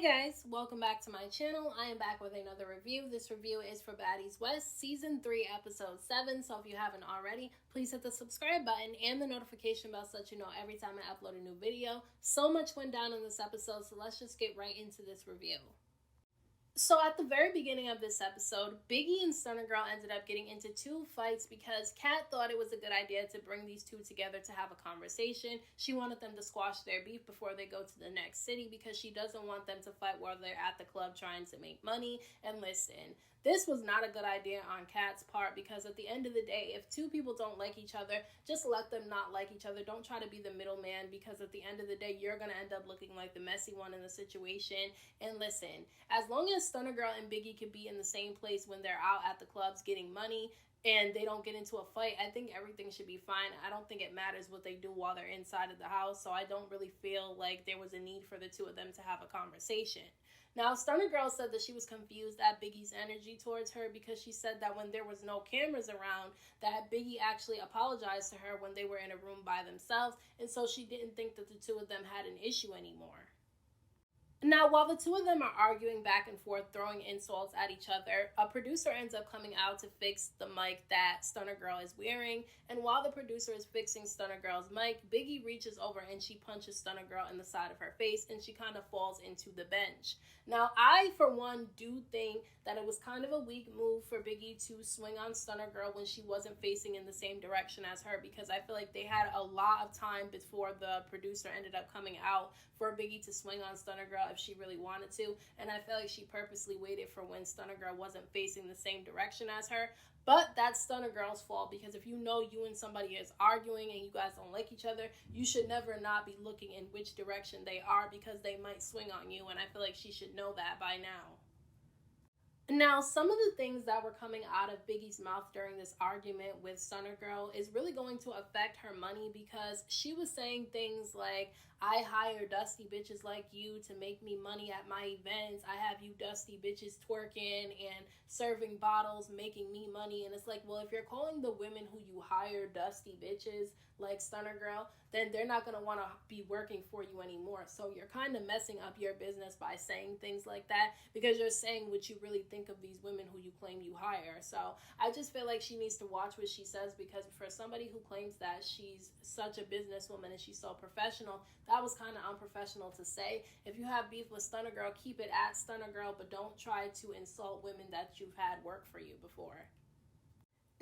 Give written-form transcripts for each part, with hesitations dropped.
Guys, welcome back to my channel. I am back with another review. This review is for Baddies West Season 3 Episode 7, so if you haven't already, please hit the subscribe button and the notification bell so that you know every time I upload a new video. So much went down in this episode, so let's just get right into this review. So at the very beginning of this episode, Biggie and Stunner Girl ended up getting into two fights because Kat thought it was a good idea to bring these two together to have a conversation. She wanted them to squash their beef before they go to the next city because she doesn't want them to fight while they're at the club trying to make money. And listen, this was not a good idea on Kat's part because at the end of the day, if two people don't like each other, just let them not like each other. Don't try to be the middleman because at the end of the day, you're going to end up looking like the messy one in the situation. And listen, as long as Stunner Girl and Biggie could be in the same place when they're out at the clubs getting money and they don't get into a fight, I think everything should be fine. I don't think it matters what they do while they're inside of the house, so I don't really feel like there was a need for the two of them to have a conversation. Now, Stunner Girl said that she was confused at Biggie's energy towards her because she said that when there was no cameras around, that Biggie actually apologized to her when they were in a room by themselves, and so she didn't think that the two of them had an issue anymore. Now, while the two of them are arguing back and forth, throwing insults at each other, a producer ends up coming out to fix the mic that Stunner Girl is wearing. And while the producer is fixing Stunner Girl's mic, Biggie reaches over and she punches Stunner Girl in the side of her face and she kind of falls into the bench. Now, I, for one, do think that it was kind of a weak move for Biggie to swing on Stunner Girl when she wasn't facing in the same direction as her because I feel like they had a lot of time before the producer ended up coming out for Biggie to swing on Stunner Girl if she really wanted to, and I feel like she purposely waited for when Stunner Girl wasn't facing the same direction as her. But that's Stunner Girl's fault because if you know you and somebody is arguing and you guys don't like each other, you should never not be looking in which direction they are because they might swing on you, and I feel like she should know that by now. Now, some of the things that were coming out of Biggie's mouth during this argument with Stunner Girl is really going to affect her money because she was saying things like, I hire dusty bitches like you to make me money at my events. I have you dusty bitches twerking and serving bottles, making me money. And it's like, well, if you're calling the women who you hire dusty bitches like Stunner Girl, then they're not going to want to be working for you anymore. So you're kind of messing up your business by saying things like that because you're saying what you really think of these women who you claim you hire. So I just feel like she needs to watch what she says because for somebody who claims that she's such a businesswoman and she's so professional, that was kind of unprofessional to say. If you have beef with Stunner Girl, keep it at Stunner Girl, but don't try to insult women that you've had work for you before.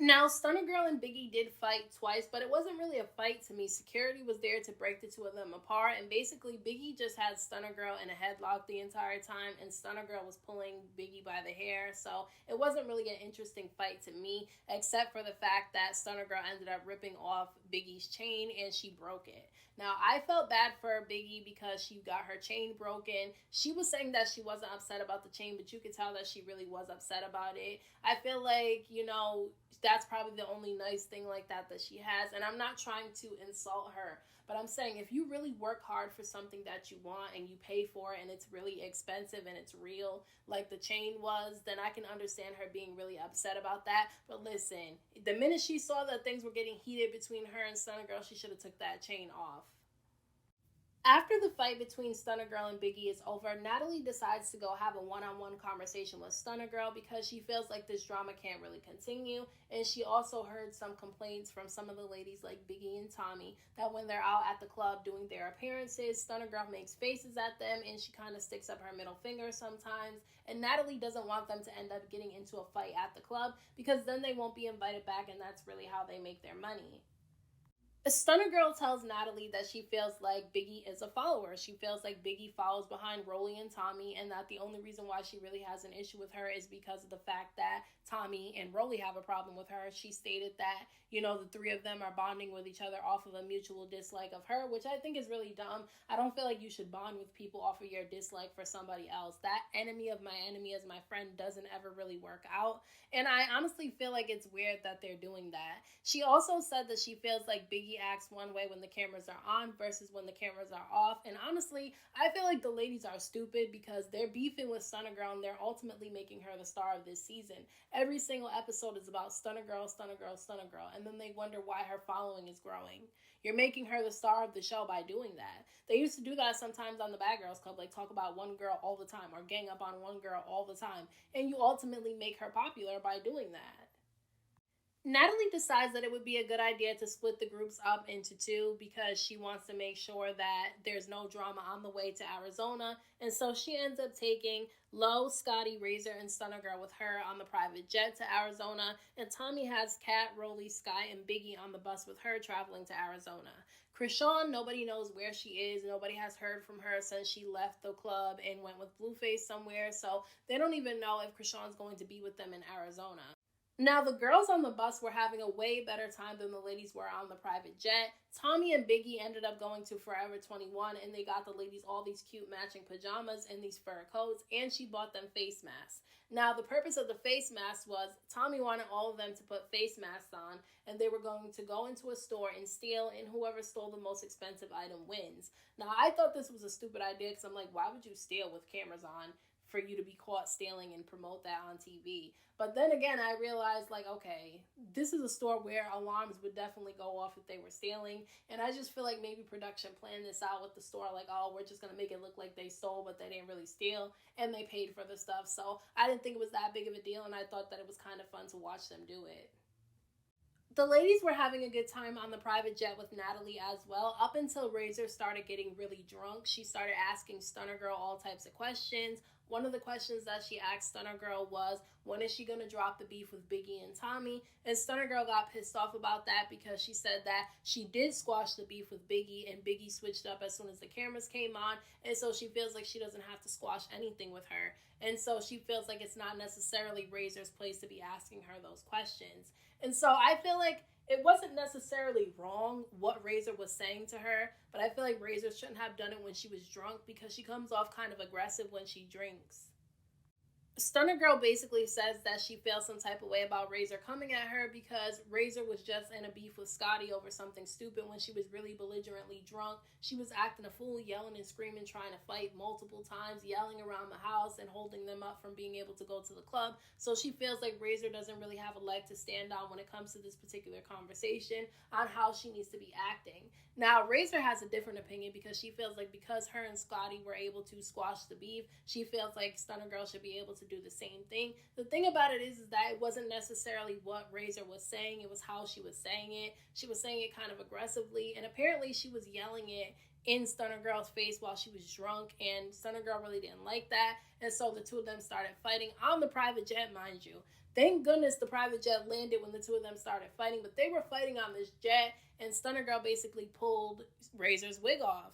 Now, Stunner Girl and Biggie did fight twice, but it wasn't really a fight to me. Security was there to break the two of them apart, and basically Biggie just had Stunner Girl in a headlock the entire time, and Stunner Girl was pulling Biggie by the hair, so it wasn't really an interesting fight to me, except for the fact that Stunner Girl ended up ripping off Biggie's chain, and she broke it. Now, I felt bad for Biggie because she got her chain broken. She was saying that she wasn't upset about the chain, but you could tell that she really was upset about it. I feel like, that's probably the only nice thing like that she has. And I'm not trying to insult her, but I'm saying if you really work hard for something that you want and you pay for it and it's really expensive and it's real, like the chain was, then I can understand her being really upset about that. But listen, the minute she saw that things were getting heated between her and Stunner Girl, she should have took that chain off. After the fight between Stunner Girl and Biggie is over, Natalie decides to go have a one-on-one conversation with Stunner Girl because she feels like this drama can't really continue. And she also heard some complaints from some of the ladies like Biggie and Tommy that when they're out at the club doing their appearances, Stunner Girl makes faces at them and she kind of sticks up her middle finger sometimes. And Natalie doesn't want them to end up getting into a fight at the club because then they won't be invited back, and that's really how they make their money. Stunner Girl tells Natalie that she feels like Biggie is a follower. She feels like Biggie follows behind Rolly and Tommy, and that the only reason why she really has an issue with her is because of the fact that Tommy and Rolly have a problem with her. She stated that, the three of them are bonding with each other off of a mutual dislike of her, which I think is really dumb. I don't feel like you should bond with people off of your dislike for somebody else. That enemy of my enemy as my friend doesn't ever really work out, and I honestly feel like it's weird that they're doing that. She also said that she feels like Biggie Biggie acts one way when the cameras are on versus when the cameras are off. And honestly, I feel like the ladies are stupid because they're beefing with Stunna Girl and they're ultimately making her the star of this season. Every single episode is about Stunna Girl, Stunna Girl, Stunna Girl, and then they wonder why her following is growing. You're making her the star of the show by doing that. They used to do that sometimes on the Bad Girls Club, like talk about one girl all the time or gang up on one girl all the time, and you ultimately make her popular by doing that. Natalie decides that it would be a good idea to split the groups up into two because she wants to make sure that there's no drama on the way to Arizona. And so she ends up taking Lo, Scotty, Razor, and Stunna Girl with her on the private jet to Arizona. And Tommy has Kat, Rolly, Sky, and Biggie on the bus with her traveling to Arizona. Krishan, nobody knows where she is. Nobody has heard from her since she left the club and went with Blueface somewhere. So they don't even know if Krishan's going to be with them in Arizona. Now, the girls on the bus were having a way better time than the ladies were on the private jet. Tommy and Biggie ended up going to Forever 21, and they got the ladies all these cute matching pajamas and these fur coats, and she bought them face masks. Now, the purpose of the face masks was Tommy wanted all of them to put face masks on, and they were going to go into a store and steal, and whoever stole the most expensive item wins. Now, I thought this was a stupid idea because I'm like, why would you steal with cameras on for you to be caught stealing and promote that on TV? But then again, I realized, like, okay, this is a store where alarms would definitely go off if they were stealing. And I just feel like maybe production planned this out with the store, like, oh, we're just going to make it look like they stole, but they didn't really steal, and they paid for the stuff. So I didn't think it was that big of a deal, and I thought that it was kind of fun to watch them do it. The ladies were having a good time on the private jet with Natalie as well, up until Razor started getting really drunk. She started asking Stunna Girl all types of questions. One of the questions that she asked Stunna Girl was, when is she going to drop the beef with Biggie and Tommy? And Stunna Girl got pissed off about that because she said that she did squash the beef with Biggie, and Biggie switched up as soon as the cameras came on, and so she feels like she doesn't have to squash anything with her. And so she feels like it's not necessarily Razor's place to be asking her those questions. And so I feel like it wasn't necessarily wrong what Razor was saying to her, but I feel like Razor shouldn't have done it when she was drunk because she comes off kind of aggressive when she drinks. Stunna Girl basically says that she feels some type of way about Razor coming at her because Razor was just in a beef with Scotty over something stupid when she was really belligerently drunk. She was acting a fool, yelling and screaming, trying to fight multiple times, yelling around the house and holding them up from being able to go to the club. So she feels like Razor doesn't really have a leg to stand on when it comes to this particular conversation on how she needs to be acting. Now, Razor has a different opinion because she feels like because her and Scotty were able to squash the beef, she feels like Stunna Girl should be able to do the same thing. The thing about it is that it wasn't necessarily what Razor was saying, it was how she was saying it. She was saying it kind of aggressively, and apparently she was yelling it in Stunna Girl's face while she was drunk, and Stunna Girl really didn't like that, and so the two of them started fighting on the private jet, mind you. Thank goodness the private jet landed when the two of them started fighting, but they were fighting on this jet, and Stunna Girl basically pulled Razor's wig off.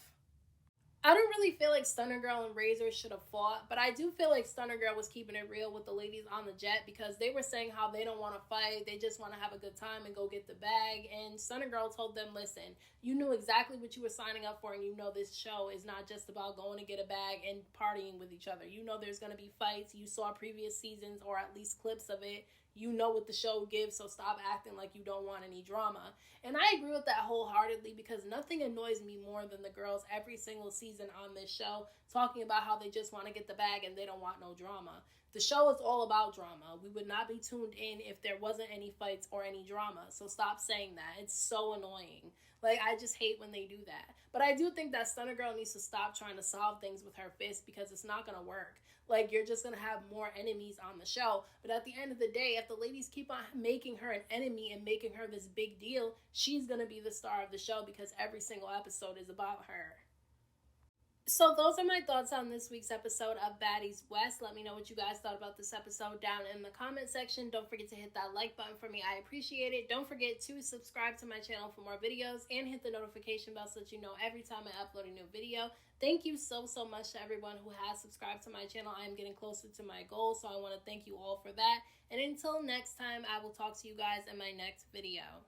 I don't really feel like Stunna Girl and Razor should have fought, but I do feel like Stunna Girl was keeping it real with the ladies on the jet because they were saying how they don't want to fight, they just want to have a good time and go get the bag, and Stunna Girl told them, listen, you knew exactly what you were signing up for, and you know this show is not just about going to get a bag and partying with each other. You know there's going to be fights, you saw previous seasons or at least clips of it. You know what the show gives, so stop acting like you don't want any drama. And I agree with that wholeheartedly because nothing annoys me more than the girls every single season on this show talking about how they just want to get the bag and they don't want no drama. The show is all about drama. We would not be tuned in if there wasn't any fights or any drama. So stop saying that. It's so annoying. Like, I just hate when they do that. But I do think that Stunna Girl needs to stop trying to solve things with her fist because it's not going to work. Like, you're just going to have more enemies on the show. But at the end of the day, if the ladies keep on making her an enemy and making her this big deal, she's going to be the star of the show because every single episode is about her. So those are my thoughts on this week's episode of Baddies West. Let me know what you guys thought about this episode down in the comment section. Don't forget to hit that like button for me. I appreciate it. Don't forget to subscribe to my channel for more videos and hit the notification bell so that you know every time I upload a new video. Thank you so much to everyone who has subscribed to my channel. I am getting closer to my goal, so I want to thank you all for that. And until next time, I will talk to you guys in my next video.